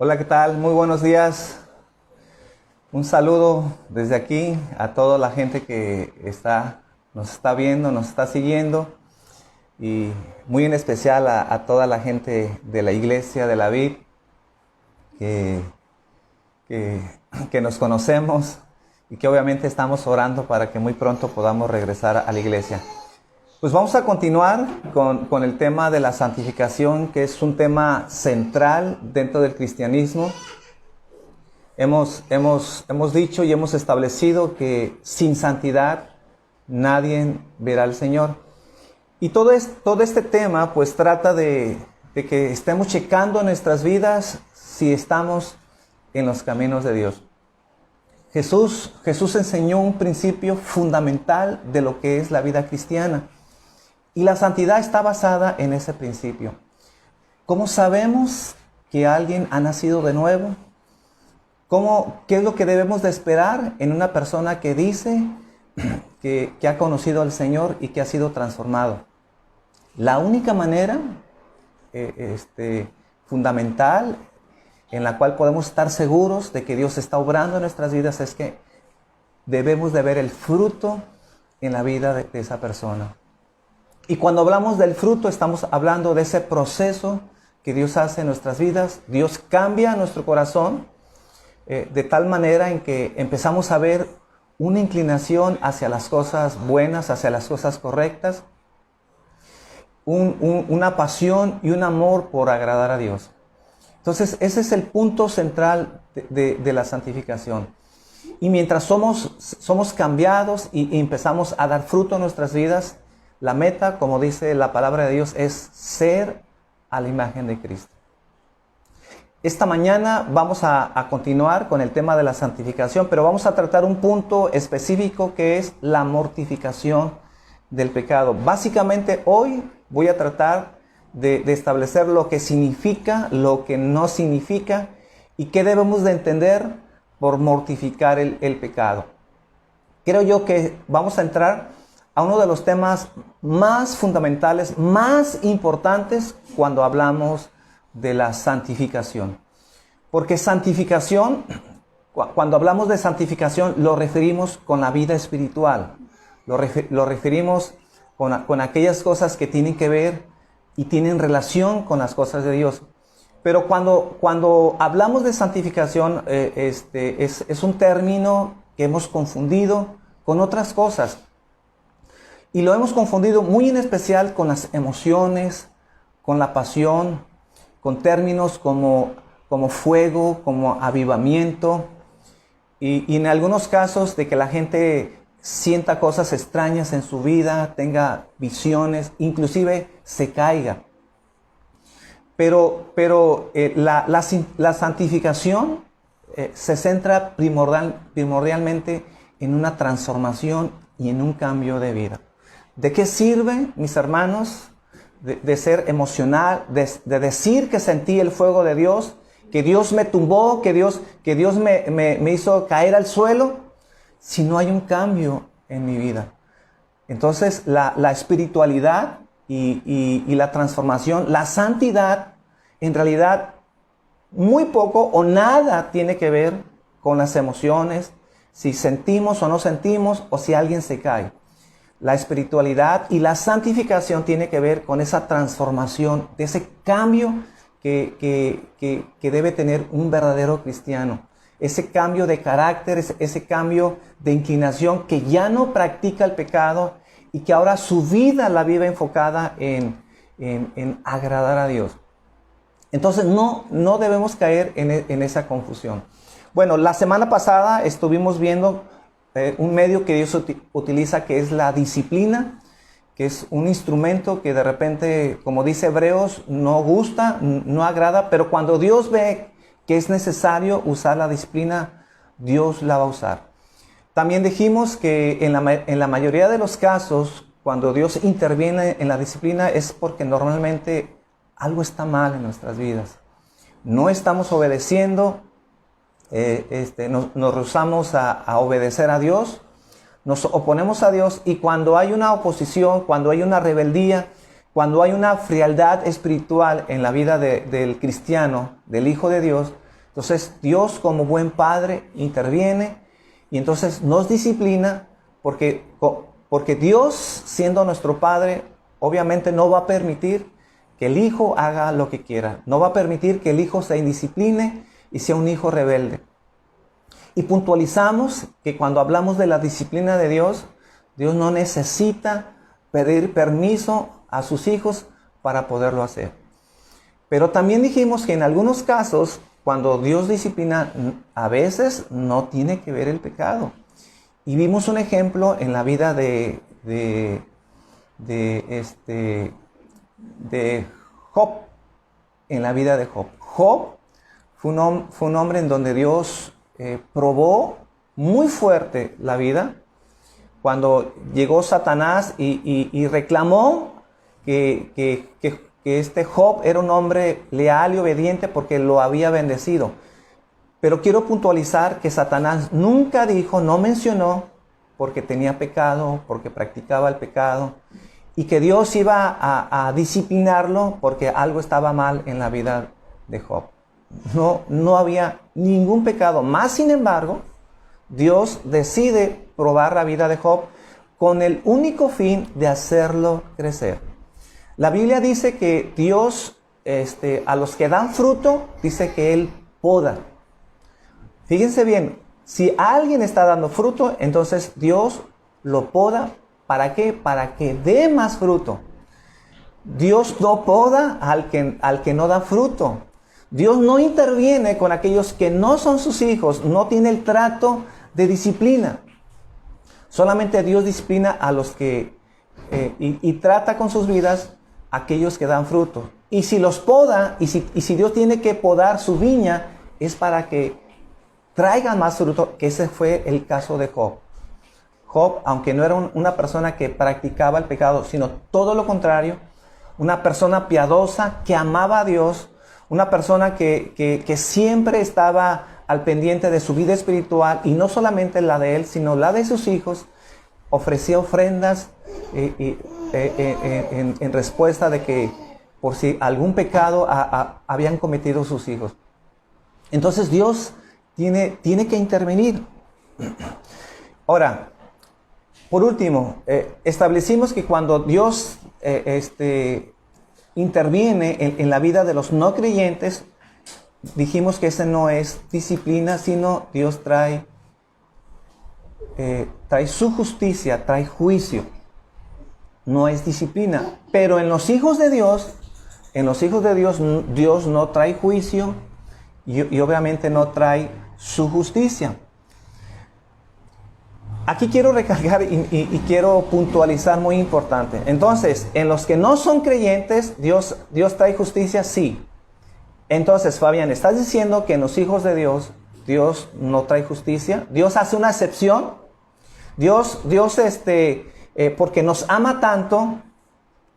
Hola, ¿qué tal? Muy buenos días. Un saludo desde aquí a toda la gente que nos está viendo, nos está siguiendo y muy en especial a toda la gente de la iglesia de la Vid que, que, que nos conocemos y que obviamente estamos orando para que muy pronto podamos regresar a la iglesia. Pues vamos a continuar con el tema de la santificación, que es un tema central dentro del cristianismo. Hemos dicho y hemos establecido que sin santidad nadie verá al Señor. Y todo este tema pues trata de que estemos checando nuestras vidas si estamos en los caminos de Dios. Jesús enseñó un principio fundamental de lo que es la vida cristiana. Y la santidad está basada en ese principio. ¿Cómo sabemos que alguien ha nacido de nuevo? ¿Qué es lo que debemos de esperar en una persona que dice que ha conocido al Señor y que ha sido transformado? La única manera fundamental en la cual podemos estar seguros de que Dios está obrando en nuestras vidas es que debemos de ver el fruto en la vida de esa persona. Y cuando hablamos del fruto, estamos hablando de ese proceso que Dios hace en nuestras vidas. Dios cambia nuestro corazón de tal manera en que empezamos a ver una inclinación hacia las cosas buenas, hacia las cosas correctas, una pasión y un amor por agradar a Dios. Entonces, ese es el punto central de la santificación. Y mientras somos cambiados y empezamos a dar fruto en nuestras vidas, la meta, como dice la palabra de Dios, es ser a la imagen de Cristo. Esta mañana vamos a continuar con el tema de la santificación, pero vamos a tratar un punto específico que es la mortificación del pecado. Básicamente hoy voy a tratar de establecer lo que significa, lo que no significa y qué debemos de entender por mortificar el pecado. Creo yo que vamos a entrar a uno de los temas más fundamentales, más importantes cuando hablamos de la santificación. Porque santificación, cuando hablamos de santificación, lo referimos con la vida espiritual. Lo referimos con aquellas cosas que tienen que ver y tienen relación con las cosas de Dios. Pero cuando hablamos de santificación, es un término que hemos confundido con otras cosas. Y lo hemos confundido muy en especial con las emociones, con la pasión, con términos como fuego, como avivamiento. Y en algunos casos de que la gente sienta cosas extrañas en su vida, tenga visiones, inclusive se caiga. Pero la santificación se centra primordialmente en una transformación y en un cambio de vida. ¿De qué sirve, mis hermanos, de ser emocional, de decir que sentí el fuego de Dios, que Dios me tumbó, que Dios me hizo caer al suelo, si no hay un cambio en mi vida? Entonces, la espiritualidad y la transformación, la santidad, en realidad, muy poco o nada tiene que ver con las emociones, si sentimos o no sentimos, o si alguien se cae. La espiritualidad y la santificación tiene que ver con esa transformación, de ese cambio que debe tener un verdadero cristiano. Ese cambio de carácter, ese cambio de inclinación que ya no practica el pecado y que ahora su vida la vive enfocada en agradar a Dios. Entonces no debemos caer en esa confusión. Bueno, la semana pasada estuvimos viendo un medio que Dios utiliza, que es la disciplina, que es un instrumento que de repente, como dice Hebreos, no gusta, no agrada, pero cuando Dios ve que es necesario usar la disciplina, Dios la va a usar. También dijimos que en la mayoría de los casos, cuando Dios interviene en la disciplina, es porque normalmente algo está mal en nuestras vidas. No estamos obedeciendo, nos rehusamos a obedecer a Dios, nos oponemos a Dios, y cuando hay una oposición, cuando hay una rebeldía, cuando hay una frialdad espiritual en la vida del cristiano, del Hijo de Dios, Entonces Dios como buen padre interviene y entonces nos disciplina porque Dios, siendo nuestro padre, obviamente no va a permitir que el hijo haga lo que quiera. No va a permitir que el hijo se indiscipline y sea un hijo rebelde. Y puntualizamos que cuando hablamos de la disciplina de Dios, Dios no necesita pedir permiso a sus hijos para poderlo hacer. Pero también dijimos que en algunos casos, cuando Dios disciplina, a veces no tiene que ver el pecado. Y vimos un ejemplo en la vida de Job. En la vida de Job. Job fue un hombre en donde Dios probó muy fuerte la vida. Cuando llegó Satanás y reclamó que este Job era un hombre leal y obediente porque lo había bendecido. Pero quiero puntualizar que Satanás nunca dijo, no mencionó, porque tenía pecado, porque practicaba el pecado, y que Dios iba a disciplinarlo porque algo estaba mal en la vida de Job. No había ningún pecado. Más sin embargo, Dios decide probar la vida de Job con el único fin de hacerlo crecer. La Biblia dice que Dios, a los que dan fruto, dice que Él poda. Fíjense bien, si alguien está dando fruto, entonces Dios lo poda. ¿Para qué? Para que dé más fruto. Dios no poda al que no da fruto. Dios no interviene con aquellos que no son sus hijos, no tiene el trato de disciplina. Solamente Dios disciplina a los que, y trata con sus vidas a aquellos que dan fruto. Y si los poda, y si Dios tiene que podar su viña, es para que traigan más fruto, que ese fue el caso de Job. Job, aunque no era una persona que practicaba el pecado, sino todo lo contrario, una persona piadosa que amaba a Dios, una persona que siempre estaba al pendiente de su vida espiritual, y no solamente la de él, sino la de sus hijos, ofrecía ofrendas en respuesta de que por si algún pecado habían cometido sus hijos. Entonces Dios tiene que intervenir. Ahora, por último, establecimos que cuando Dios interviene en la vida de los no creyentes, dijimos que ese no es disciplina, sino Dios trae su justicia, trae juicio. No es disciplina. Pero en los hijos de Dios, Dios no trae juicio y obviamente no trae su justicia. Aquí quiero recargar y quiero puntualizar muy importante. Entonces, en los que no son creyentes, Dios trae justicia, sí. Entonces, Fabián, ¿estás diciendo que en los hijos de Dios no trae justicia? ¿Dios hace una excepción? Dios porque nos ama tanto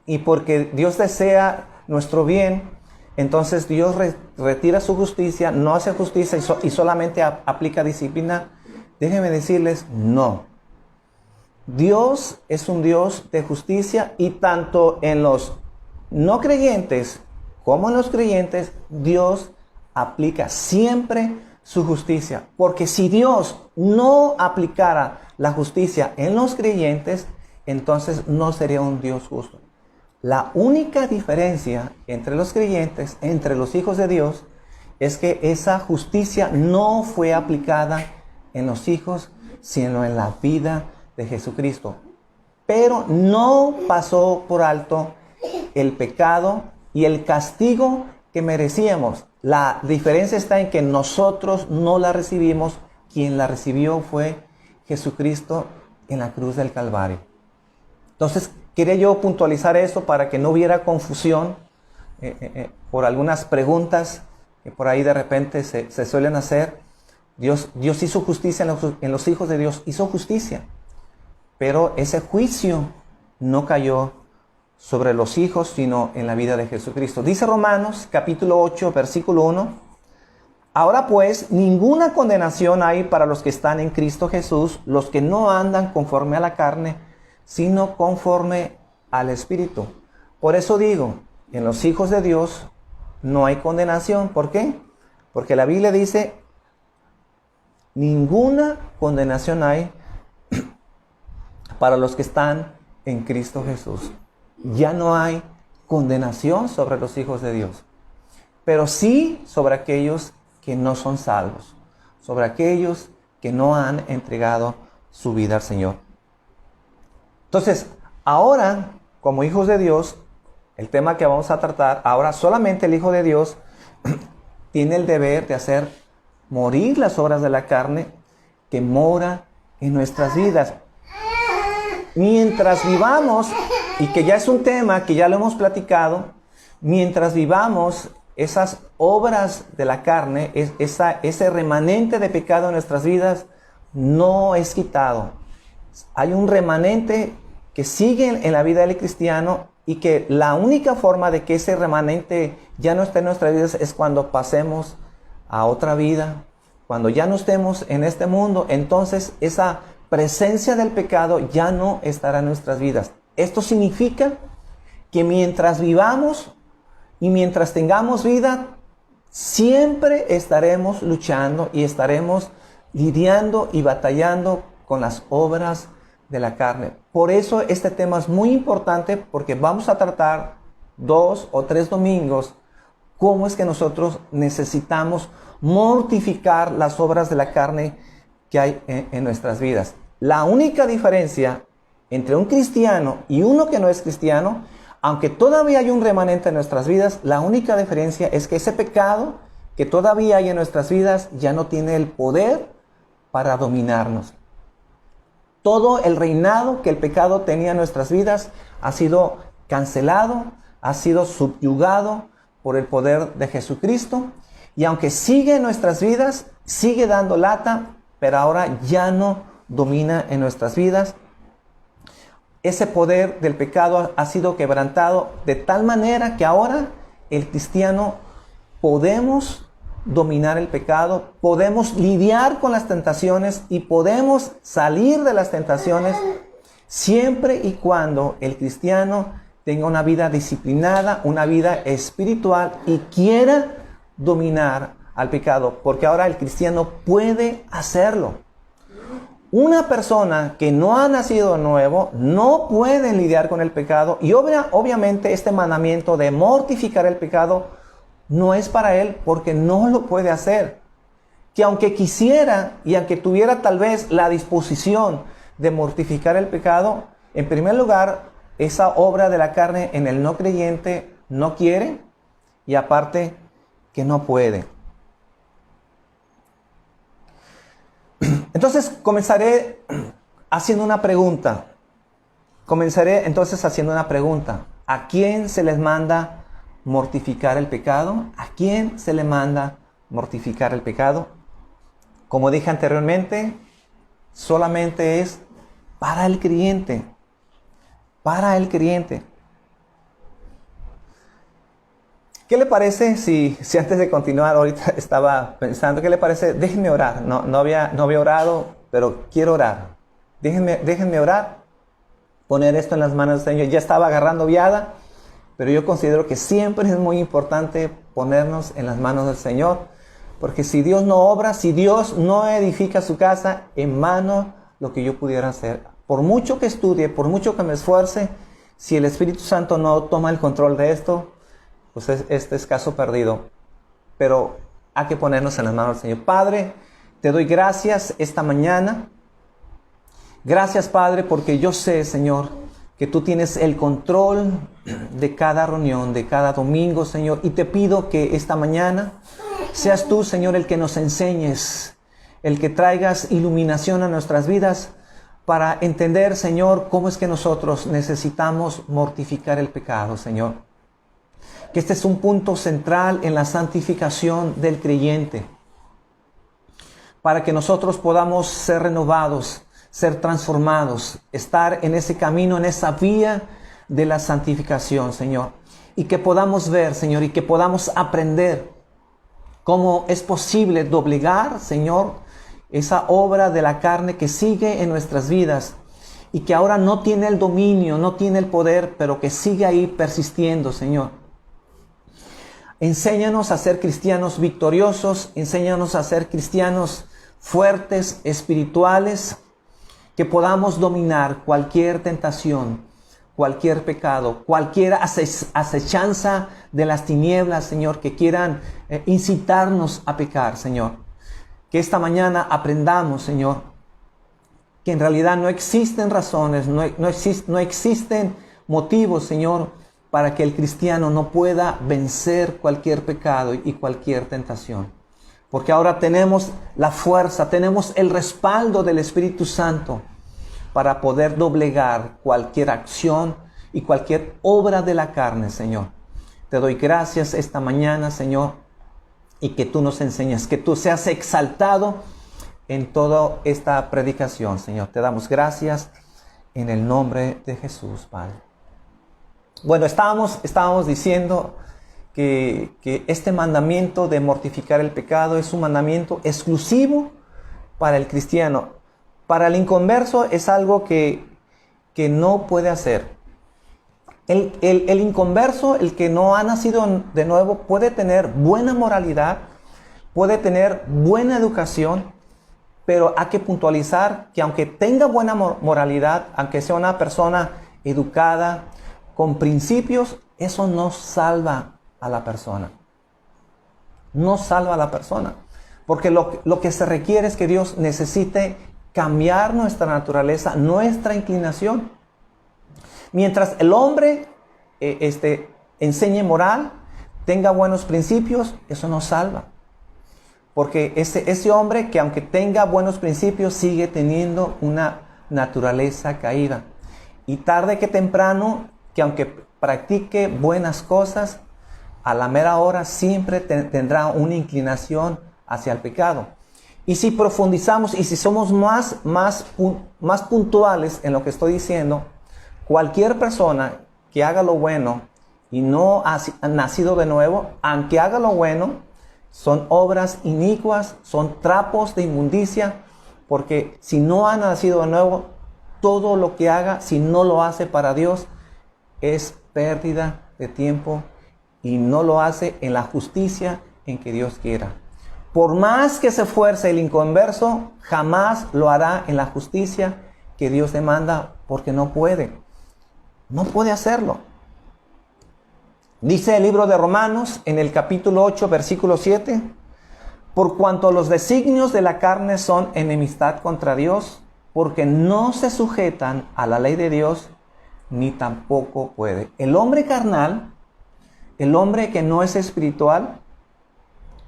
y porque Dios desea nuestro bien, entonces Dios retira su justicia, no hace justicia y solamente aplica disciplina. Déjenme decirles, no. Dios es un Dios de justicia y tanto en los no creyentes como en los creyentes, Dios aplica siempre su justicia. Porque si Dios no aplicara la justicia en los creyentes, entonces no sería un Dios justo. La única diferencia entre los creyentes, entre los hijos de Dios, es que esa justicia no fue aplicada en los hijos, sino en la vida de Jesucristo. Pero no pasó por alto el pecado y el castigo que merecíamos. La diferencia está en que nosotros no la recibimos. Quien la recibió fue Jesucristo en la cruz del Calvario. Entonces, quería yo puntualizar eso para que no hubiera confusión por algunas preguntas que por ahí de repente se suelen hacer. Dios hizo justicia en los hijos de Dios, hizo justicia. Pero ese juicio no cayó sobre los hijos, sino en la vida de Jesucristo. Dice Romanos capítulo 8, versículo 1. Ahora pues, ninguna condenación hay para los que están en Cristo Jesús, los que no andan conforme a la carne, sino conforme al Espíritu. Por eso digo, en los hijos de Dios no hay condenación. ¿Por qué? Porque la Biblia dice, ninguna condenación hay para los que están en Cristo Jesús. Ya no hay condenación sobre los hijos de Dios, pero sí sobre aquellos que no son salvos, sobre aquellos que no han entregado su vida al Señor. Entonces, ahora, como hijos de Dios, el tema que vamos a tratar, ahora solamente el Hijo de Dios tiene el deber de hacer morir las obras de la carne que mora en nuestras vidas. Mientras vivamos, y que ya es un tema que ya lo hemos platicado, mientras vivamos esas obras de la carne, ese remanente de pecado en nuestras vidas no es quitado. Hay un remanente que sigue en la vida del cristiano y que la única forma de que ese remanente ya no esté en nuestras vidas es cuando pasemos a otra vida, cuando ya no estemos en este mundo. Entonces esa presencia del pecado ya no estará en nuestras vidas. Esto significa que mientras vivamos y mientras tengamos vida, siempre estaremos luchando y estaremos lidiando y batallando con las obras de la carne. Por eso este tema es muy importante, porque vamos a tratar 2 o 3 domingos cómo es que nosotros necesitamos mortificar las obras de la carne que hay en nuestras vidas. La única diferencia entre un cristiano y uno que no es cristiano, aunque todavía hay un remanente en nuestras vidas, la única diferencia es que ese pecado que todavía hay en nuestras vidas ya no tiene el poder para dominarnos. Todo el reinado que el pecado tenía en nuestras vidas ha sido cancelado, ha sido subyugado por el poder de Jesucristo. Y aunque sigue en nuestras vidas, sigue dando lata, pero ahora ya no domina en nuestras vidas. Ese poder del pecado ha sido quebrantado de tal manera que ahora el cristiano podemos dominar el pecado, podemos lidiar con las tentaciones y podemos salir de las tentaciones siempre y cuando el cristiano tenga una vida disciplinada, una vida espiritual y quiera dominar al pecado, porque ahora el cristiano puede hacerlo. Una persona que no ha nacido de nuevo no puede lidiar con el pecado, y obviamente este mandamiento de mortificar el pecado no es para él, porque no lo puede hacer. Que aunque quisiera y aunque tuviera tal vez la disposición de mortificar el pecado, en primer lugar, esa obra de la carne en el no creyente no quiere, y aparte que no puede. Entonces comenzaré haciendo una pregunta. ¿A quién se les manda mortificar el pecado? ¿A quién se le manda mortificar el pecado? Como dije anteriormente, solamente es para el creyente. Para el creyente. ¿Qué le parece si antes de continuar, ahorita estaba pensando, ¿qué le parece? Déjenme orar. No había orado, pero quiero orar. Déjenme orar, poner esto en las manos del Señor. Ya estaba agarrando viada, pero yo considero que siempre es muy importante ponernos en las manos del Señor, porque si Dios no obra, si Dios no edifica su casa, en vano lo que yo pudiera hacer. Por mucho que estudie, por mucho que me esfuerce, si el Espíritu Santo no toma el control de esto, pues este es caso perdido. Pero hay que ponernos en las manos del Señor. Padre, te doy gracias esta mañana. Gracias, Padre, porque yo sé, Señor, que tú tienes el control de cada reunión, de cada domingo, Señor. Y te pido que esta mañana seas tú, Señor, el que nos enseñes, el que traigas iluminación a nuestras vidas para entender, Señor, cómo es que nosotros necesitamos mortificar el pecado, Señor. Que este es un punto central en la santificación del creyente, para que nosotros podamos ser renovados, ser transformados, estar en ese camino, en esa vía de la santificación, Señor. Y que podamos ver, Señor, y que podamos aprender cómo es posible doblegar, Señor, esa obra de la carne que sigue en nuestras vidas y que ahora no tiene el dominio, no tiene el poder, pero que sigue ahí persistiendo, Señor. Enséñanos a ser cristianos victoriosos, enséñanos a ser cristianos fuertes, espirituales, que podamos dominar cualquier tentación, cualquier pecado, cualquier acechanza de las tinieblas, Señor, que quieran incitarnos a pecar, Señor. Que esta mañana aprendamos, Señor, que en realidad no existen razones, no existen motivos, Señor, para que el cristiano no pueda vencer cualquier pecado y cualquier tentación. Porque ahora tenemos la fuerza, tenemos el respaldo del Espíritu Santo para poder doblegar cualquier acción y cualquier obra de la carne, Señor. Te doy gracias esta mañana, Señor, y que tú nos enseñes, que tú seas exaltado en toda esta predicación, Señor. Te damos gracias en el nombre de Jesús, Padre. Bueno, estábamos diciendo que este mandamiento de mortificar el pecado es un mandamiento exclusivo para el cristiano. Para el inconverso es algo que no puede hacer. El inconverso, el que no ha nacido de nuevo, puede tener buena moralidad, puede tener buena educación, pero hay que puntualizar que aunque tenga buena moralidad, aunque sea una persona educada, con principios, eso no salva a la persona. No salva a la persona. Porque lo que se requiere es que Dios necesite cambiar nuestra naturaleza, nuestra inclinación. Mientras el hombre enseñe moral, tenga buenos principios, eso no salva. Porque ese hombre que aunque tenga buenos principios, sigue teniendo una naturaleza caída. Y tarde que temprano, que aunque practique buenas cosas, a la mera hora siempre tendrá una inclinación hacia el pecado. Y si profundizamos y si somos más puntuales en lo que estoy diciendo, cualquier persona que haga lo bueno y no ha nacido de nuevo, aunque haga lo bueno, son obras inicuas, son trapos de inmundicia, porque si no ha nacido de nuevo, todo lo que haga, si no lo hace para Dios, es pérdida de tiempo y no lo hace en la justicia en que Dios quiera. Por más que se esfuerce el inconverso, jamás lo hará en la justicia que Dios demanda, porque no puede. No puede hacerlo. Dice el libro de Romanos en el capítulo 8, versículo 7, por cuanto los designios de la carne son enemistad contra Dios, porque no se sujetan a la ley de Dios, ni tampoco puede. El hombre carnal, el hombre que no es espiritual,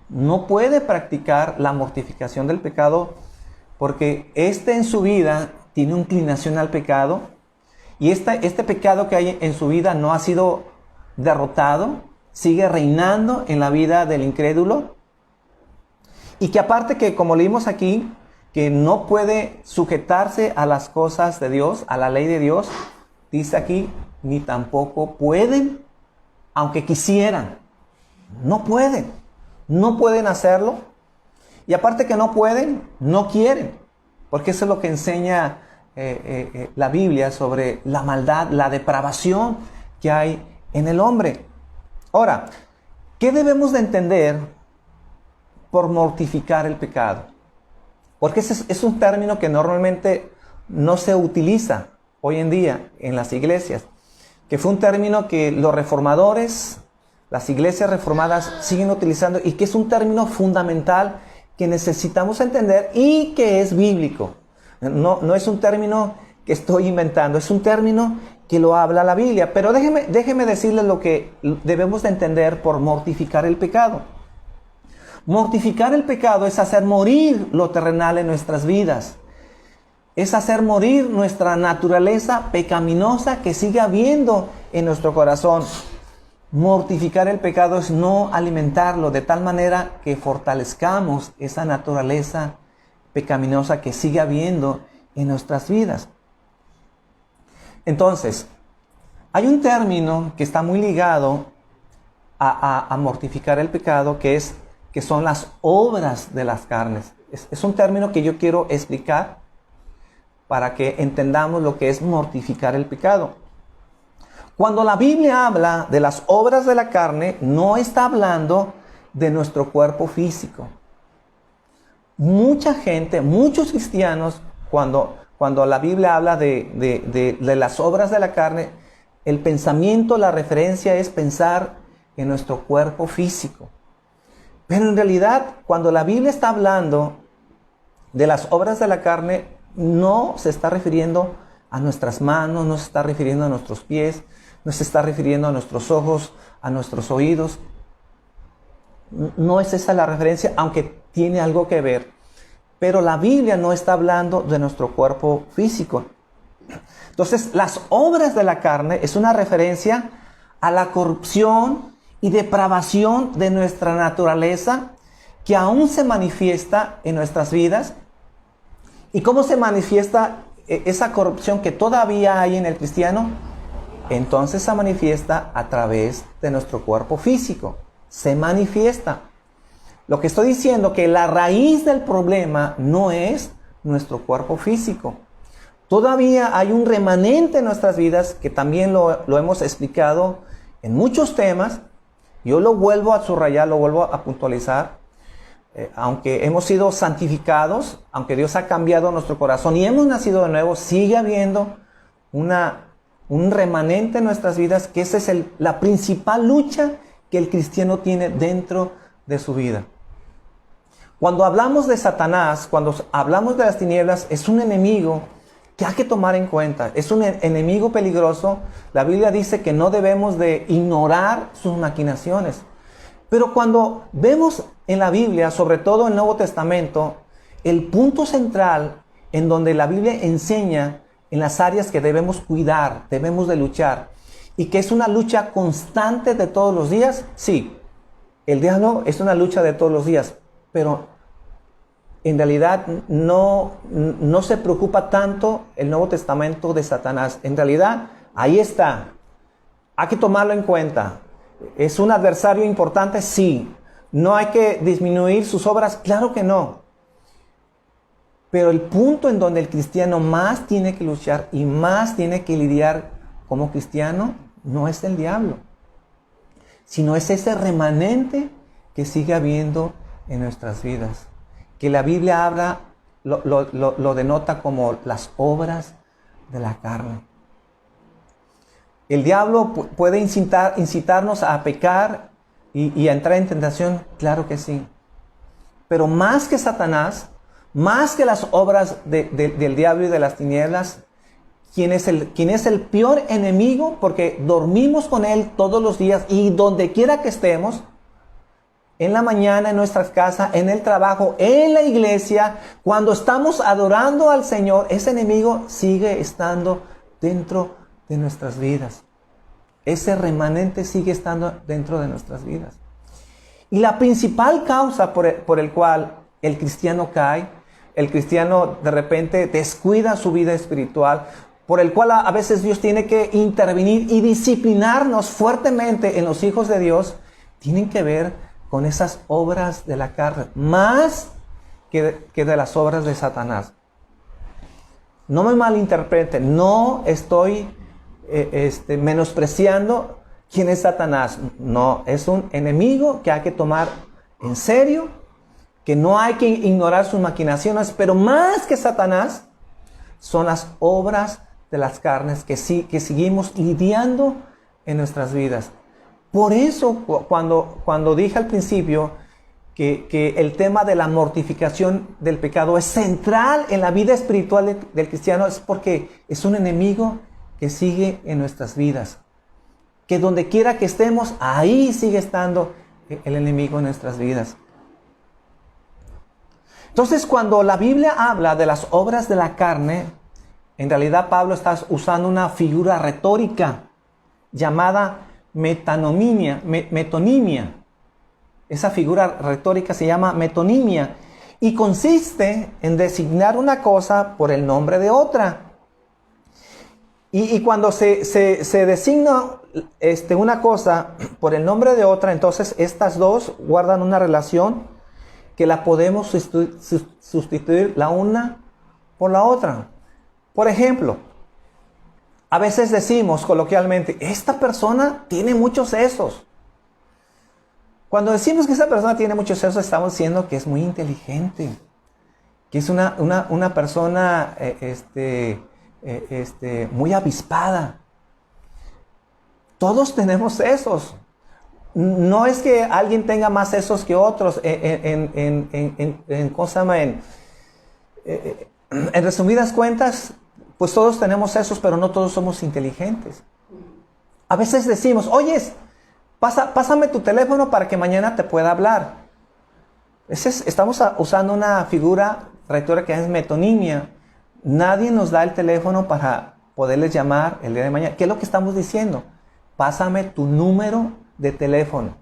no puede practicar la mortificación del pecado, porque en su vida tiene inclinación al pecado, y este pecado que hay en su vida no ha sido derrotado, sigue reinando en la vida del incrédulo, y que aparte que, como leímos aquí, que no puede sujetarse a las cosas de Dios, a la ley de Dios, dice aquí, ni tampoco pueden, aunque quisieran. No pueden hacerlo. Y aparte que no pueden, no quieren. Porque eso es lo que enseña la Biblia sobre la maldad, la depravación que hay en el hombre. Ahora, ¿qué debemos de entender por mortificar el pecado? Porque ese es un término que normalmente no se utiliza hoy en día en las iglesias, que fue un término que los reformadores, las iglesias reformadas siguen utilizando, y que es un término fundamental que necesitamos entender y que es bíblico. No es un término que estoy inventando, es un término que lo habla la Biblia. Pero déjeme decirles lo que debemos de entender por mortificar el pecado. Mortificar el pecado es hacer morir lo terrenal en nuestras vidas. Es hacer morir nuestra naturaleza pecaminosa que sigue habiendo en nuestro corazón. Mortificar el pecado es no alimentarlo de tal manera que fortalezcamos esa naturaleza pecaminosa que sigue habiendo en nuestras vidas. Entonces, hay un término que está muy ligado a mortificar el pecado, que son las obras de las carnes. Es un término que yo quiero explicar para que entendamos lo que es mortificar el pecado. Cuando la Biblia habla de las obras de la carne, no está hablando de nuestro cuerpo físico. Mucha gente, muchos cristianos, cuando la Biblia habla de las obras de la carne, el pensamiento, la referencia es pensar en nuestro cuerpo físico. Pero en realidad, cuando la Biblia está hablando de las obras de la carne, no se está refiriendo a nuestras manos, no se está refiriendo a nuestros pies, no se está refiriendo a nuestros ojos, a nuestros oídos. No es esa la referencia, aunque tiene algo que ver. Pero la Biblia no está hablando de nuestro cuerpo físico. Entonces, las obras de la carne es una referencia a la corrupción y depravación de nuestra naturaleza que aún se manifiesta en nuestras vidas. ¿Y cómo se manifiesta esa corrupción que todavía hay en el cristiano? Entonces se manifiesta a través de nuestro cuerpo físico. Se manifiesta. Lo que estoy diciendo es que la raíz del problema no es nuestro cuerpo físico. Todavía hay un remanente en nuestras vidas que también lo hemos explicado en muchos temas. Yo lo vuelvo a subrayar, lo vuelvo a puntualizar. Aunque hemos sido santificados, aunque Dios ha cambiado nuestro corazón y hemos nacido de nuevo, sigue habiendo un remanente en nuestras vidas, que esa es la principal lucha que el cristiano tiene dentro de su vida. Cuando hablamos de Satanás, cuando hablamos de las tinieblas, es un enemigo que hay que tomar en cuenta. Es un enemigo peligroso. La Biblia dice que no debemos de ignorar sus maquinaciones. Pero cuando vemos en la Biblia, sobre todo en el Nuevo Testamento, el punto central en donde la Biblia enseña en las áreas que debemos cuidar, debemos de luchar, y que es una lucha constante de todos los días, sí, el diablo es una lucha de todos los días, pero en realidad no se preocupa tanto el Nuevo Testamento de Satanás. En realidad, ahí está. Hay que tomarlo en cuenta. ¿Es un adversario importante? Sí. ¿No hay que disminuir sus obras? Claro que no. Pero el punto en donde el cristiano más tiene que luchar y más tiene que lidiar como cristiano no es el diablo, sino es ese remanente que sigue habiendo en nuestras vidas, que la Biblia habla, lo denota como las obras de la carne. ¿El diablo puede incitarnos a pecar y a entrar en tentación? Claro que sí. Pero más que Satanás, más que las obras del diablo y de las tinieblas, ¿quién es el peor enemigo? Porque dormimos con él todos los días y donde quiera que estemos, en la mañana, en nuestras casas, en el trabajo, en la iglesia, cuando estamos adorando al Señor, ese enemigo sigue estando dentro de nuestras vidas. Ese remanente sigue estando dentro de nuestras vidas. Y la principal causa por el cual el cristiano cae, el cristiano de repente descuida su vida espiritual, por el cual a veces Dios tiene que intervenir y disciplinarnos fuertemente en los hijos de Dios, tienen que ver con esas obras de la carne, más que de las obras de Satanás. No me malinterpreten, no estoy menospreciando quién es Satanás. No, es un enemigo que hay que tomar en serio, que no hay que ignorar sus maquinaciones, pero más que Satanás, son las obras de las carnes que seguimos lidiando en nuestras vidas. Por eso, cuando dije al principio que el tema de la mortificación del pecado es central en la vida espiritual del cristiano, es porque es un enemigo que sigue en nuestras vidas. Que donde quiera que estemos, ahí sigue estando el enemigo en nuestras vidas. Entonces, cuando la Biblia habla de las obras de la carne, en realidad Pablo está usando una figura retórica llamada metonimia. Esa figura retórica se llama metonimia y consiste en designar una cosa por el nombre de otra. Y cuando se designa una cosa por el nombre de otra, entonces estas dos guardan una relación que la podemos sustituir la una por la otra. Por ejemplo, A veces decimos coloquialmente, esta persona tiene muchos sesos. Cuando decimos que esa persona tiene muchos sesos, estamos diciendo que es muy inteligente, que es una persona muy avispada. Todos tenemos sesos. No es que alguien tenga más sesos que otros. En resumidas cuentas, pues todos tenemos sesos, pero no todos somos inteligentes. A veces decimos, oyes, pásame tu teléfono para que mañana te pueda hablar. Estamos usando una figura retórica que es metonimia. Nadie nos da el teléfono para poderles llamar el día de mañana. ¿Qué es lo que estamos diciendo? Pásame tu número de teléfono.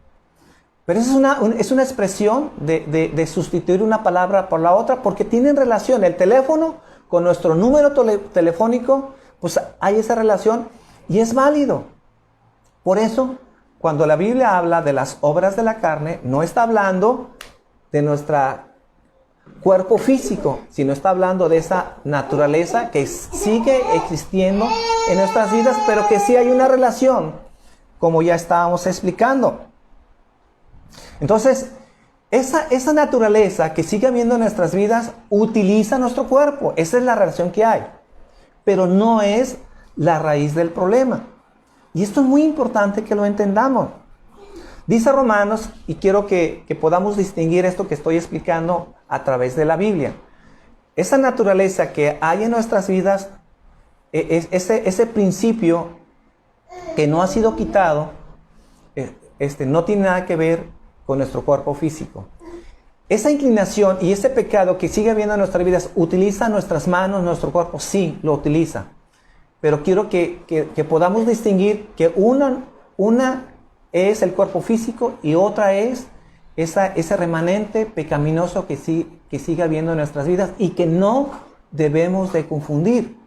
Pero eso es una expresión de sustituir una palabra por la otra, porque tienen relación el teléfono con nuestro número telefónico. Pues hay esa relación y es válido. Por eso, cuando la Biblia habla de las obras de la carne, no está hablando de nuestro cuerpo físico, sino está hablando de esa naturaleza que sigue existiendo en nuestras vidas, pero que sí hay una relación, como ya estábamos explicando. Entonces, esa naturaleza que sigue habiendo en nuestras vidas utiliza nuestro cuerpo. Esa es la relación que hay, pero no es la raíz del problema. Y esto es muy importante que lo entendamos. Dice Romanos, y quiero que podamos distinguir esto que estoy explicando a través de la Biblia. Esa naturaleza que hay en nuestras vidas, ese principio que no ha sido quitado, no tiene nada que ver con nuestro cuerpo físico. Esa inclinación y ese pecado que sigue habiendo en nuestras vidas, ¿utiliza nuestras manos, nuestro cuerpo? Sí, lo utiliza. Pero quiero que podamos distinguir que una es el cuerpo físico y otra es ese remanente pecaminoso que sigue habiendo en nuestras vidas y que no debemos de confundir.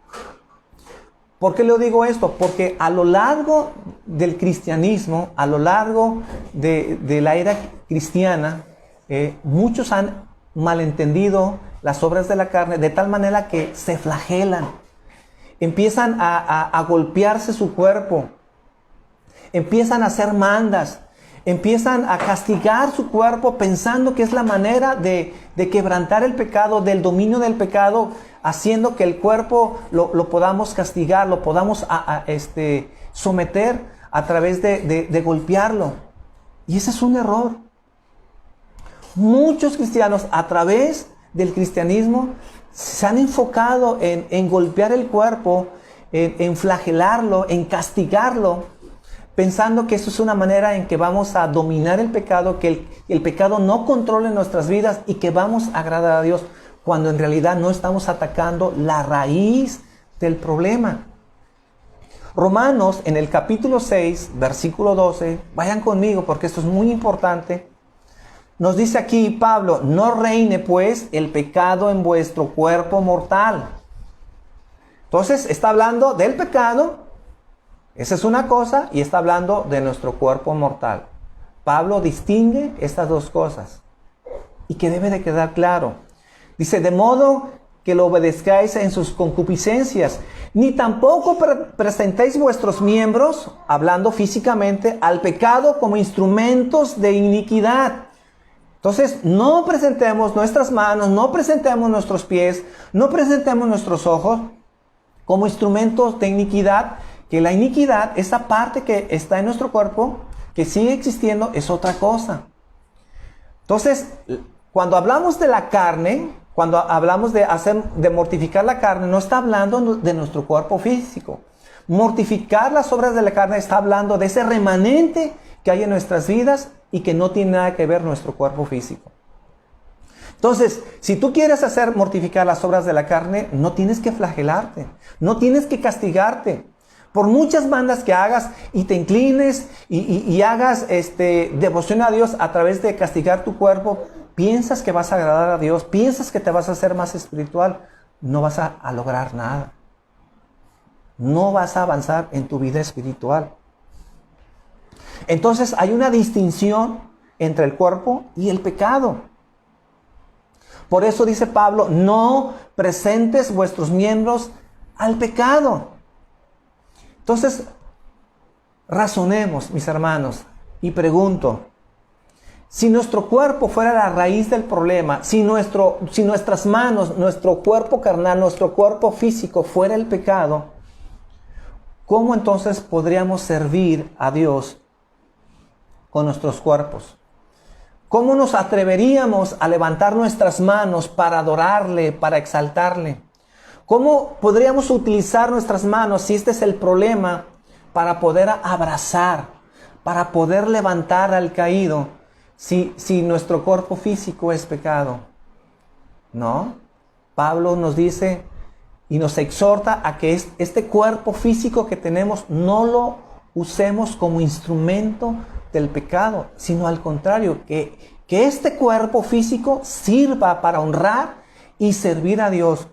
¿Por qué le digo esto? Porque a lo largo del cristianismo, a lo largo de la era cristiana, muchos han malentendido las obras de la carne de tal manera que se flagelan. Empiezan a golpearse su cuerpo, empiezan a hacer mandas, empiezan a castigar su cuerpo pensando que es la manera de quebrantar el pecado, del dominio del pecado, haciendo que el cuerpo lo podamos castigar, lo podamos someter a través de golpearlo. Y ese es un error. Muchos cristianos a través del cristianismo se han enfocado en golpear el cuerpo, en flagelarlo, en castigarlo, pensando que eso es una manera en que vamos a dominar el pecado, que el pecado no controle nuestras vidas y que vamos a agradar a Dios, cuando en realidad no estamos atacando la raíz del problema. Romanos, en el capítulo 6, versículo 12, vayan conmigo porque esto es muy importante. Nos dice aquí Pablo, no reine pues el pecado en vuestro cuerpo mortal. Entonces está hablando del pecado, esa es una cosa, y está hablando de nuestro cuerpo mortal. Pablo distingue estas dos cosas y que debe de quedar claro. Dice, de modo que lo obedezcáis en sus concupiscencias, ni tampoco presentéis vuestros miembros, hablando físicamente, al pecado como instrumentos de iniquidad. Entonces, no presentemos nuestras manos, no presentemos nuestros pies, no presentemos nuestros ojos como instrumentos de iniquidad, que la iniquidad, esa parte que está en nuestro cuerpo, que sigue existiendo, es otra cosa. Entonces, cuando hablamos de la carne, cuando hablamos de mortificar la carne, no está hablando de nuestro cuerpo físico. Mortificar las obras de la carne está hablando de ese remanente que hay en nuestras vidas y que no tiene nada que ver nuestro cuerpo físico. Entonces, si tú quieres mortificar las obras de la carne, no tienes que flagelarte, no tienes que castigarte. Por muchas bandas que hagas y te inclines y hagas devoción a Dios a través de castigar tu cuerpo, piensas que vas a agradar a Dios, piensas que te vas a hacer más espiritual, no vas a lograr nada. No vas a avanzar en tu vida espiritual. Entonces hay una distinción entre el cuerpo y el pecado. Por eso dice Pablo, no presentes vuestros miembros al pecado. Entonces, razonemos, mis hermanos, y pregunto, si nuestro cuerpo fuera la raíz del problema, si nuestras manos, nuestro cuerpo carnal, nuestro cuerpo físico fuera el pecado, ¿cómo entonces podríamos servir a Dios con nuestros cuerpos? ¿Cómo nos atreveríamos a levantar nuestras manos para adorarle, para exaltarle? ¿Cómo podríamos utilizar nuestras manos, si este es el problema, para poder abrazar, para poder levantar al caído, si nuestro cuerpo físico es pecado? No. Pablo nos dice y nos exhorta a que este cuerpo físico que tenemos no lo usemos como instrumento del pecado, sino al contrario, que este cuerpo físico sirva para honrar y servir a Dios.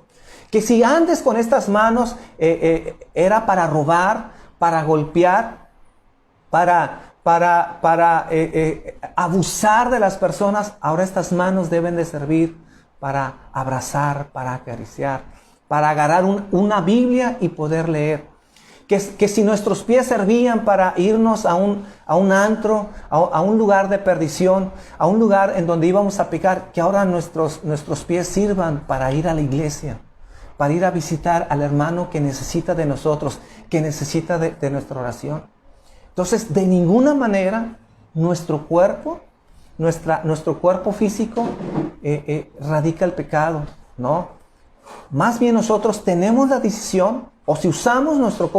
Que si antes con estas manos era para robar, para golpear, para abusar de las personas, ahora estas manos deben de servir para abrazar, para acariciar, para agarrar una Biblia y poder leer. Que si nuestros pies servían para irnos a un antro, a un lugar de perdición, a un lugar en donde íbamos a pecar, que ahora nuestros pies sirvan para ir a la iglesia, para ir a visitar al hermano que necesita de nosotros, que necesita de nuestra oración. Entonces, de ninguna manera nuestro cuerpo físico radica el pecado, ¿no? Más bien nosotros tenemos la decisión, o si usamos nuestro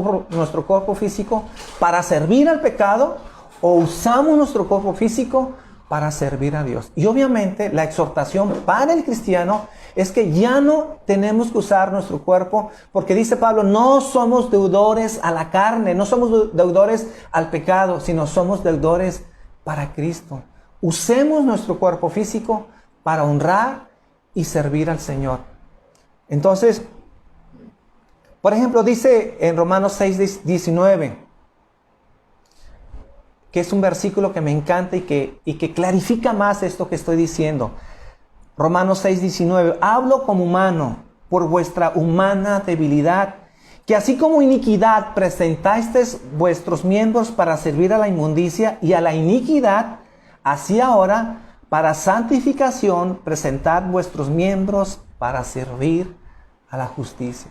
cuerpo físico para servir al pecado, o usamos nuestro cuerpo físico para servir a Dios. Y obviamente la exhortación para el cristiano es que ya no tenemos que usar nuestro cuerpo, porque dice Pablo, no somos deudores a la carne, no somos deudores al pecado, sino somos deudores para Cristo. Usemos nuestro cuerpo físico para honrar y servir al Señor. Entonces, por ejemplo, dice en Romanos 6:19, que es un versículo que me encanta y que clarifica más esto que estoy diciendo. Romanos 6:19, hablo como humano por vuestra humana debilidad, que así como iniquidad presentasteis vuestros miembros para servir a la inmundicia y a la iniquidad, así ahora para santificación presentad vuestros miembros para servir a la justicia.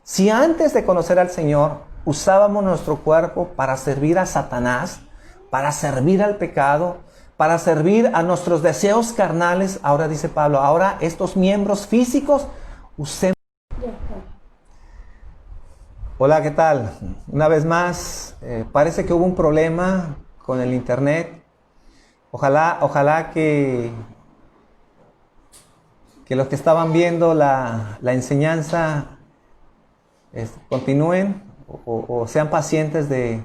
Si antes de conocer al Señor usábamos nuestro cuerpo para servir a Satanás, para servir al pecado, para servir a nuestros deseos carnales, ahora dice Pablo, ahora estos miembros físicos usemos. Hola, ¿qué tal? Una vez más, parece que hubo un problema con el internet. Ojalá que los que estaban viendo la enseñanza continúen o sean pacientes de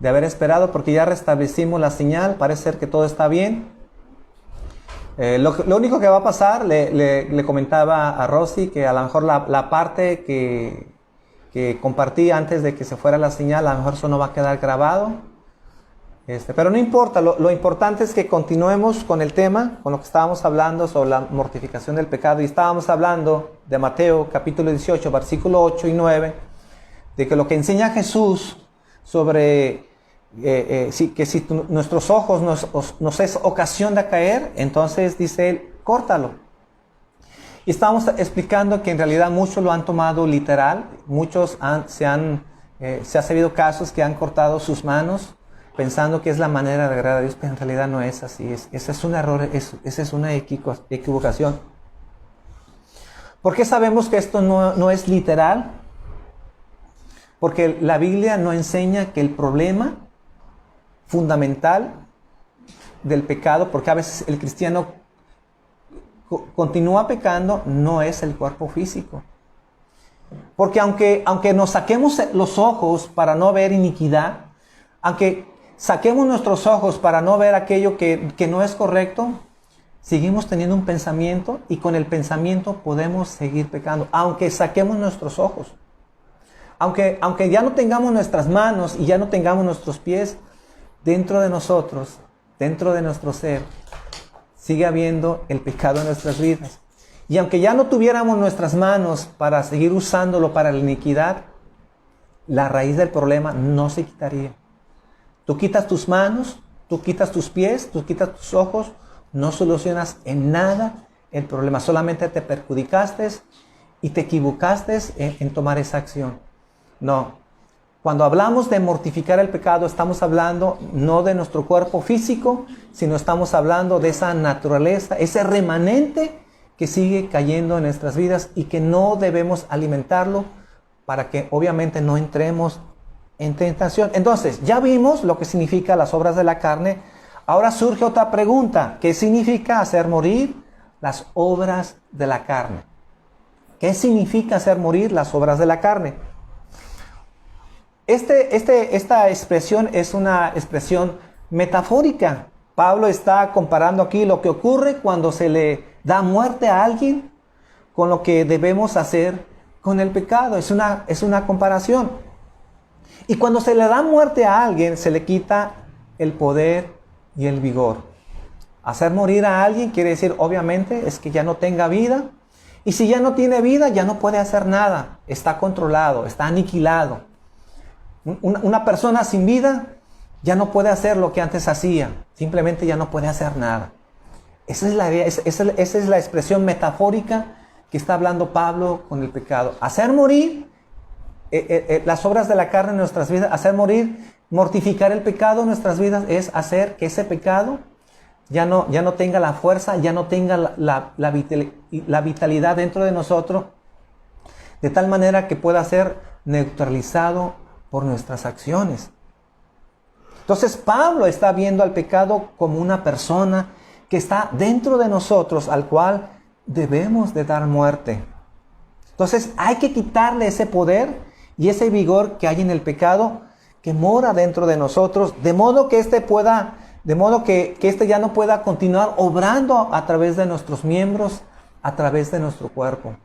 haber esperado, porque ya restablecimos la señal, parece ser que todo está bien. Lo único que va a pasar, le comentaba a Rosy, que a lo mejor la parte que compartí antes de que se fuera la señal, a lo mejor eso no va a quedar grabado. Pero no importa, lo importante es que continuemos con el tema, con lo que estábamos hablando sobre la mortificación del pecado. Y estábamos hablando de Mateo capítulo 18, versículo 8 y 9, de que lo que enseña Jesús sobre que si nuestros ojos nos es ocasión de caer, entonces dice él, córtalo. Y estábamos explicando que en realidad muchos lo han tomado literal, muchos se ha sabido casos que han cortado sus manos pensando que es la manera de agradar a Dios, pero en realidad no es así. Ese es un error, esa es una equivocación. ¿Por qué sabemos que esto no es literal? Porque la Biblia no enseña que el problema fundamental del pecado, porque a veces el cristiano continúa pecando, no es el cuerpo físico. Porque aunque nos saquemos los ojos para no ver iniquidad, aunque saquemos nuestros ojos para no ver aquello que no es correcto, seguimos teniendo un pensamiento y con el pensamiento podemos seguir pecando, aunque saquemos nuestros ojos. Aunque ya no tengamos nuestras manos y ya no tengamos nuestros pies, dentro de nosotros, dentro de nuestro ser, sigue habiendo el pecado en nuestras vidas. Y aunque ya no tuviéramos nuestras manos para seguir usándolo para la iniquidad, la raíz del problema no se quitaría. Tú quitas tus manos, tú quitas tus pies, tú quitas tus ojos, no solucionas en nada el problema. Solamente te perjudicaste y te equivocaste en tomar esa acción. No. Cuando hablamos de mortificar el pecado, estamos hablando no de nuestro cuerpo físico, sino estamos hablando de esa naturaleza, ese remanente que sigue cayendo en nuestras vidas y que no debemos alimentarlo para que obviamente no entremos en tentación. Entonces, ya vimos lo que significa las obras de la carne. Ahora surge otra pregunta. ¿Qué significa hacer morir las obras de la carne? ¿Qué significa hacer morir las obras de la carne? Esta expresión es una expresión metafórica. Pablo está comparando aquí lo que ocurre cuando se le da muerte a alguien con lo que debemos hacer con el pecado. Es una comparación. Y cuando se le da muerte a alguien, se le quita el poder y el vigor. Hacer morir a alguien quiere decir, obviamente, es que ya no tenga vida. Y si ya no tiene vida, ya no puede hacer nada. Está controlado, está aniquilado. Una persona sin vida ya no puede hacer lo que antes hacía. Simplemente ya no puede hacer nada. Esa es la expresión metafórica que está hablando Pablo con el pecado. Hacer morir las obras de la carne en nuestras vidas, hacer morir, mortificar el pecado en nuestras vidas es hacer que ese pecado ya no tenga la fuerza, ya no tenga la vitalidad dentro de nosotros, de tal manera que pueda ser neutralizado por nuestras acciones. Entonces Pablo está viendo al pecado como una persona que está dentro de nosotros, al cual debemos de dar muerte. Entonces hay que quitarle ese poder y ese vigor que hay en el pecado, que mora dentro de nosotros, de modo que este ya no pueda continuar obrando a través de nuestros miembros, a través de nuestro cuerpo.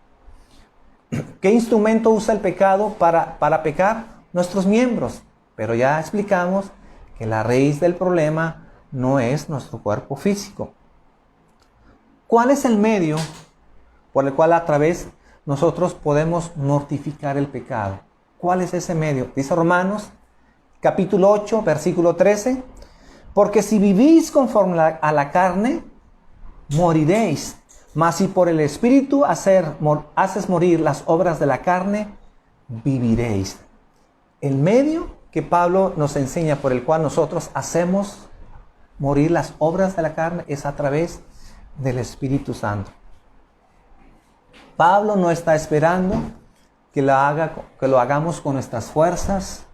¿Qué instrumento usa el pecado para pecar? Nuestros miembros. Pero ya explicamos que la raíz del problema no es nuestro cuerpo físico. ¿Cuál es el medio por el cual a través nosotros podemos mortificar el pecado? ¿Cuál es ese medio? Dice Romanos, capítulo 8, versículo 13. Porque si vivís conforme a la carne, moriréis. Mas si por el Espíritu haces morir las obras de la carne, viviréis. El medio que Pablo nos enseña por el cual nosotros hacemos morir las obras de la carne es a través del Espíritu Santo. Pablo no está esperando que lo hagamos con nuestras fuerzas,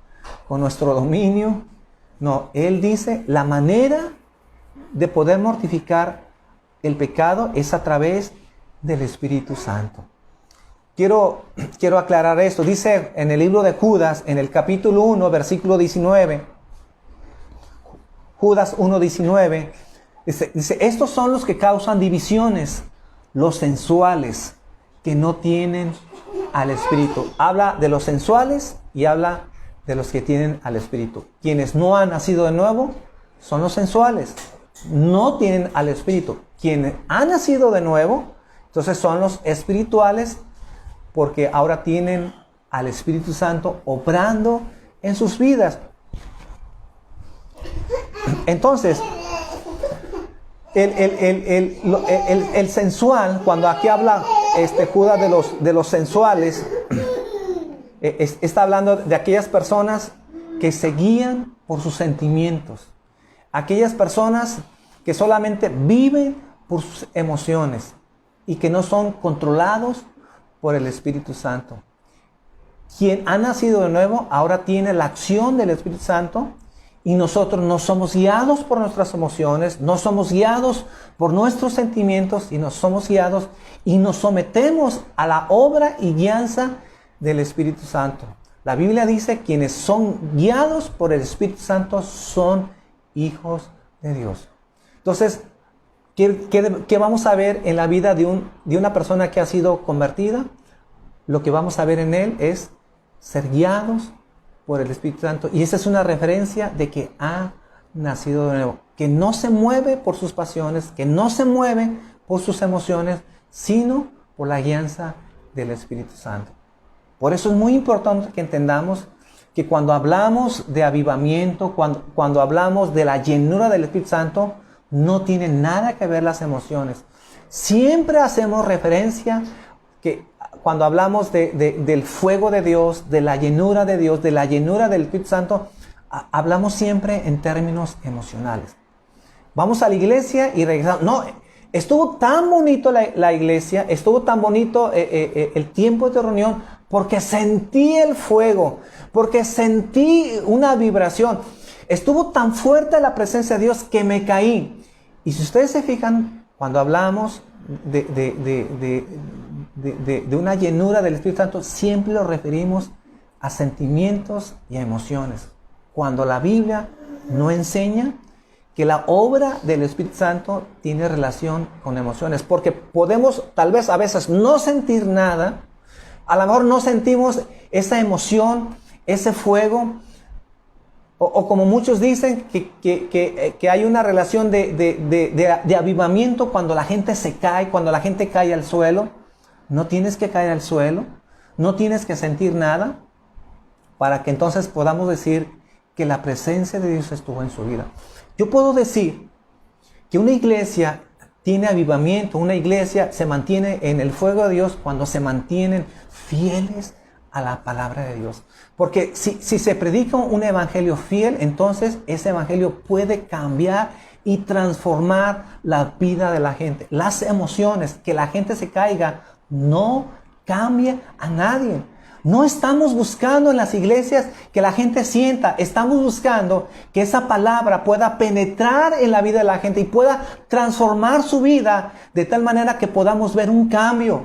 con nuestro dominio. No, él dice, la manera de poder mortificar el pecado es a través del Espíritu Santo. Quiero aclarar esto. Dice en el libro de Judas, en el capítulo 1, versículo 19, Judas 1:19, dice, estos son los que causan divisiones, los sensuales, que no tienen al Espíritu. Habla de los sensuales y habla de los que tienen al Espíritu. Quienes no han nacido de nuevo son los sensuales, no tienen al Espíritu. Quienes han nacido de nuevo, entonces son los espirituales, porque ahora tienen al Espíritu Santo obrando en sus vidas. Entonces, el sensual, cuando aquí habla Judas de los sensuales, está hablando de aquellas personas que se guían por sus sentimientos. Aquellas personas que solamente viven por sus emociones y que no son controlados por el Espíritu Santo. Quien ha nacido de nuevo ahora tiene la acción del Espíritu Santo y nosotros no somos guiados por nuestras emociones, no somos guiados por nuestros sentimientos y no somos guiados y nos sometemos a la obra y guianza del Espíritu Santo. La Biblia dice, quienes son guiados por el Espíritu Santo son hijos de Dios. Entonces, ¿qué vamos a ver en la vida de una persona que ha sido convertida? Lo que vamos a ver en él es ser guiados por el Espíritu Santo. Y esa es una referencia de que ha nacido de nuevo. Que no se mueve por sus pasiones, que no se mueve por sus emociones, sino por la guianza del Espíritu Santo. Por eso es muy importante que entendamos que cuando hablamos de avivamiento, cuando hablamos de la llenura del Espíritu Santo, no tiene nada que ver las emociones. Siempre hacemos referencia que cuando hablamos del fuego de Dios, de la llenura de Dios, de la llenura del Espíritu Santo, hablamos siempre en términos emocionales. Vamos a la iglesia y regresamos. No, estuvo tan bonito la iglesia, estuvo tan bonito el tiempo de reunión, porque sentí el fuego, porque sentí una vibración. Estuvo tan fuerte la presencia de Dios que me caí. Y si ustedes se fijan, cuando hablamos de una llenura del Espíritu Santo, siempre lo referimos a sentimientos y a emociones. Cuando la Biblia no enseña que la obra del Espíritu Santo tiene relación con emociones, porque podemos tal vez a veces no sentir nada, a lo mejor no sentimos esa emoción, ese fuego, o como muchos dicen, que hay una relación de avivamiento cuando la gente se cae, cuando la gente cae al suelo. No tienes que caer al suelo, no tienes que sentir nada, para que entonces podamos decir que la presencia de Dios estuvo en su vida. Yo puedo decir que una iglesia tiene avivamiento, una iglesia se mantiene en el fuego de Dios cuando se mantienen fieles a la palabra de Dios. Porque si se predica un evangelio fiel, entonces ese evangelio puede cambiar y transformar la vida de la gente. Las emociones, que la gente se caiga, no cambia a nadie. No estamos buscando en las iglesias que la gente sienta, estamos buscando que esa palabra pueda penetrar en la vida de la gente y pueda transformar su vida de tal manera que podamos ver un cambio.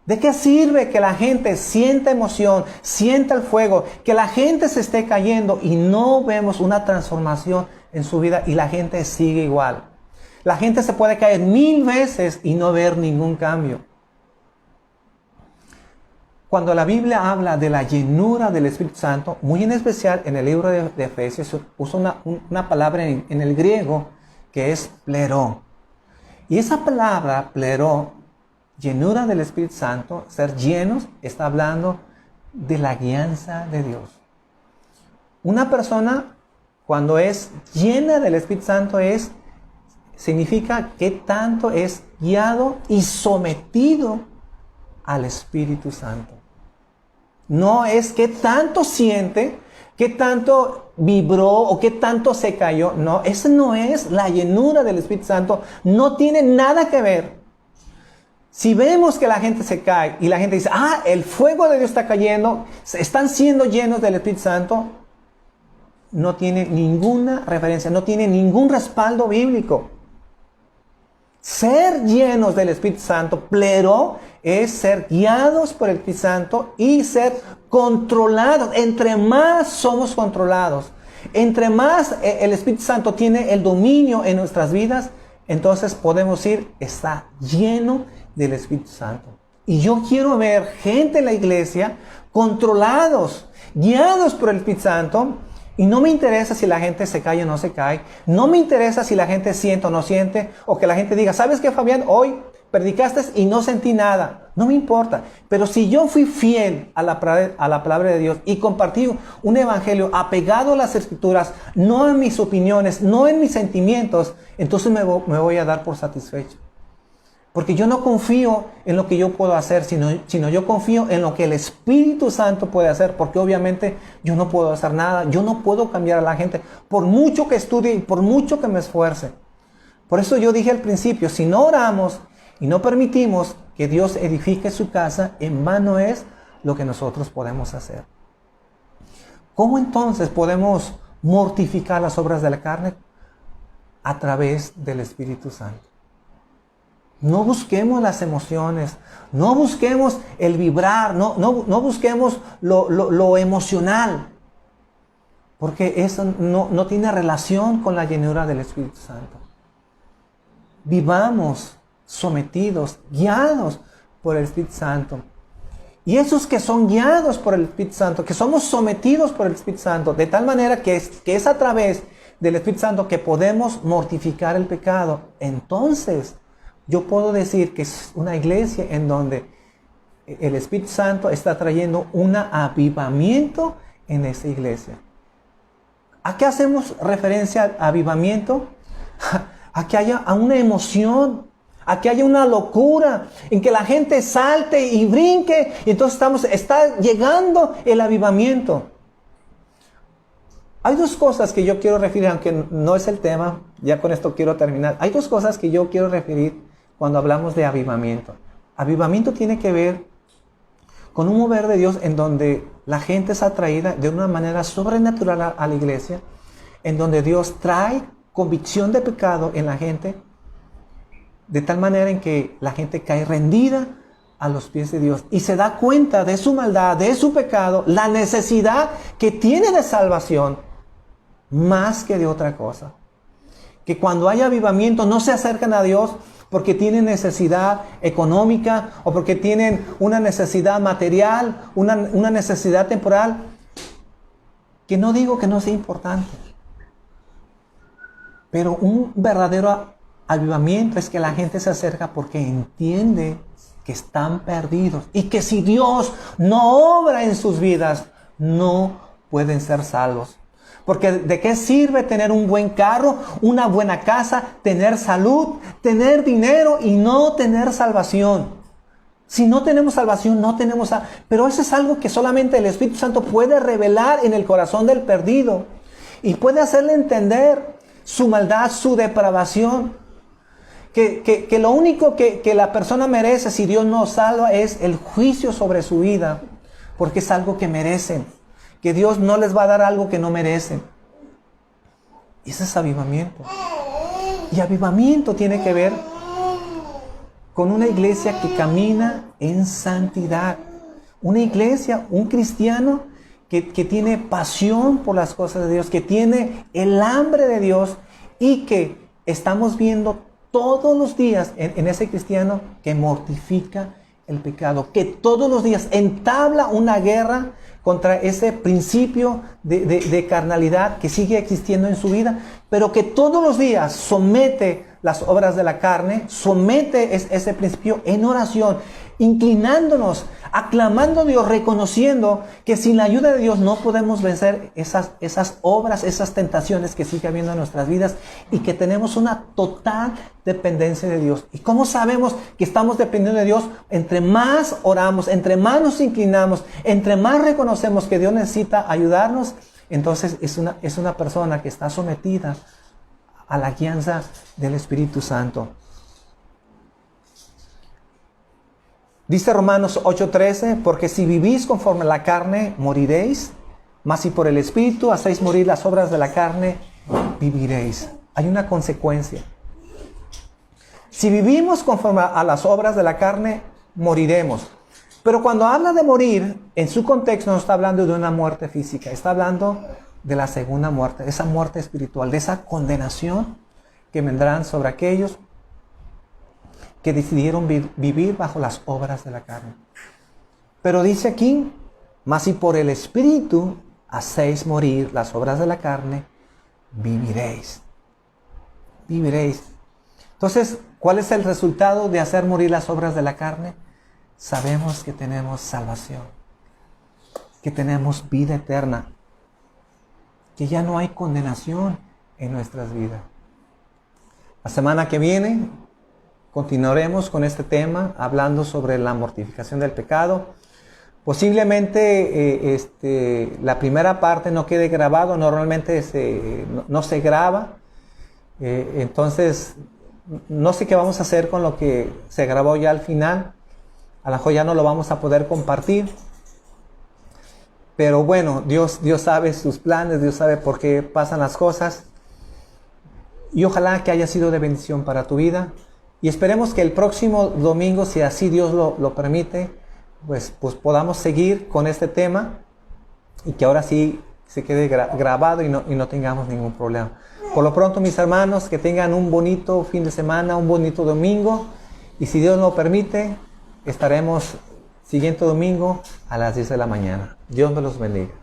¿De qué sirve que la gente sienta emoción, sienta el fuego, que la gente se esté cayendo y no vemos una transformación en su vida y la gente sigue igual? La gente se puede caer 1000 veces y no ver ningún cambio. Cuando la Biblia habla de la llenura del Espíritu Santo, muy en especial en el libro de Efesios, usa una palabra en el griego que es pleró. Y esa palabra, pleró, llenura del Espíritu Santo, ser llenos, está hablando de la guianza de Dios. Una persona, cuando es llena del Espíritu Santo, significa que tanto es guiado y sometido al Espíritu Santo. No es que tanto siente, que tanto vibró o que tanto se cayó. No, esa no es la llenura del Espíritu Santo. No tiene nada que ver. Si vemos que la gente se cae y la gente dice, el fuego de Dios está cayendo, están siendo llenos del Espíritu Santo, no tiene ninguna referencia, no tiene ningún respaldo bíblico. Ser llenos del Espíritu Santo, plero, es ser guiados por el Espíritu Santo y ser controlados. Entre más somos controlados, entre más el Espíritu Santo tiene el dominio en nuestras vidas, entonces podemos decir, está lleno del Espíritu Santo. Y yo quiero ver gente en la iglesia controlados, guiados por el Espíritu Santo. Y no me interesa si la gente se cae o no se cae. No me interesa si la gente siente o no siente. O que la gente diga, ¿sabes qué, Fabián? Hoy predicaste y no sentí nada. No me importa. Pero si yo fui fiel a la palabra de Dios y compartí un evangelio apegado a las Escrituras, no en mis opiniones, no en mis sentimientos, entonces me voy a dar por satisfecho. Porque yo no confío en lo que yo puedo hacer, sino yo confío en lo que el Espíritu Santo puede hacer. Porque obviamente yo no puedo hacer nada. Yo no puedo cambiar a la gente. Por mucho que estudie y por mucho que me esfuerce. Por eso yo dije al principio, si no oramos y no permitimos que Dios edifique su casa, en vano es lo que nosotros podemos hacer. ¿Cómo entonces podemos mortificar las obras de la carne? A través del Espíritu Santo. No busquemos las emociones, no busquemos el vibrar, no busquemos lo emocional, porque eso no tiene relación con la llenura del Espíritu Santo. Vivamos sometidos, guiados por el Espíritu Santo. Y esos que son guiados por el Espíritu Santo, que somos sometidos por el Espíritu Santo, de tal manera que es a través del Espíritu Santo que podemos mortificar el pecado, entonces yo puedo decir que es una iglesia en donde el Espíritu Santo está trayendo un avivamiento en esta iglesia. ¿A qué hacemos referencia al avivamiento? A que haya una emoción, a que haya una locura, en que la gente salte y brinque, y entonces está llegando el avivamiento. Hay dos cosas que yo quiero referir, aunque no es el tema, ya con esto quiero terminar. Hay dos cosas que yo quiero referir cuando hablamos de avivamiento. Avivamiento tiene que ver con un mover de Dios en donde la gente es atraída de una manera sobrenatural a la iglesia, en donde Dios trae convicción de pecado en la gente, de tal manera en que la gente cae rendida a los pies de Dios y se da cuenta de su maldad, de su pecado, la necesidad que tiene de salvación, más que de otra cosa. Que cuando hay avivamiento no se acercan a Dios porque tienen necesidad económica o porque tienen una necesidad material, una necesidad temporal, que no digo que no sea importante. Pero un verdadero avivamiento es que la gente se acerca porque entiende que están perdidos y que si Dios no obra en sus vidas, no pueden ser salvos. Porque ¿de qué sirve tener un buen carro, una buena casa, tener salud, tener dinero y no tener salvación? Si no tenemos salvación, no tenemos... Pero eso es algo que solamente el Espíritu Santo puede revelar en el corazón del perdido y puede hacerle entender su maldad, su depravación. Que lo único que la persona merece si Dios no salva es el juicio sobre su vida, porque es algo que merecen, que Dios no les va a dar algo que no merecen. Y ese es avivamiento. Y avivamiento tiene que ver con una iglesia que camina en santidad, una iglesia, un cristiano que tiene pasión por las cosas de Dios, que tiene el hambre de Dios y que estamos viendo todos los días en ese cristiano que mortifica el pecado, que todos los días entabla una guerra contra ese principio de carnalidad que sigue existiendo en su vida, pero que todos los días somete las obras de la carne, somete ese principio en oración, inclinándonos, aclamando a Dios, reconociendo que sin la ayuda de Dios no podemos vencer esas obras, esas tentaciones que sigue habiendo en nuestras vidas y que tenemos una total dependencia de Dios. ¿Y cómo sabemos que estamos dependiendo de Dios? Entre más oramos, entre más nos inclinamos, entre más reconocemos que Dios necesita ayudarnos, entonces es una persona que está sometida a la guianza del Espíritu Santo. Dice Romanos 8:13, porque si vivís conforme a la carne, moriréis, mas si por el Espíritu hacéis morir las obras de la carne, viviréis. Hay una consecuencia. Si vivimos conforme a las obras de la carne, moriremos. Pero cuando habla de morir, en su contexto no está hablando de una muerte física, está hablando de la segunda muerte, esa muerte espiritual, de esa condenación que vendrán sobre aquellos que decidieron vivir bajo las obras de la carne. Pero dice aquí, mas si por el Espíritu hacéis morir las obras de la carne, viviréis. Viviréis. Entonces, ¿cuál es el resultado de hacer morir las obras de la carne? Sabemos que tenemos salvación, que tenemos vida eterna, que ya no hay condenación en nuestras vidas. La semana que viene continuaremos con este tema, hablando sobre la mortificación del pecado. Posiblemente la primera parte no quede grabado, normalmente no se graba. Entonces, no sé qué vamos a hacer con lo que se grabó ya al final. A lo mejor ya no lo vamos a poder compartir. Pero bueno, Dios sabe sus planes, Dios sabe por qué pasan las cosas. Y ojalá que haya sido de bendición para tu vida. Y esperemos que el próximo domingo, si así Dios lo permite, pues podamos seguir con este tema y que ahora sí se quede grabado y no tengamos ningún problema. Por lo pronto, mis hermanos, que tengan un bonito fin de semana, un bonito domingo. Y si Dios lo permite, estaremos siguiente domingo a las 10 de la mañana. Dios me los bendiga.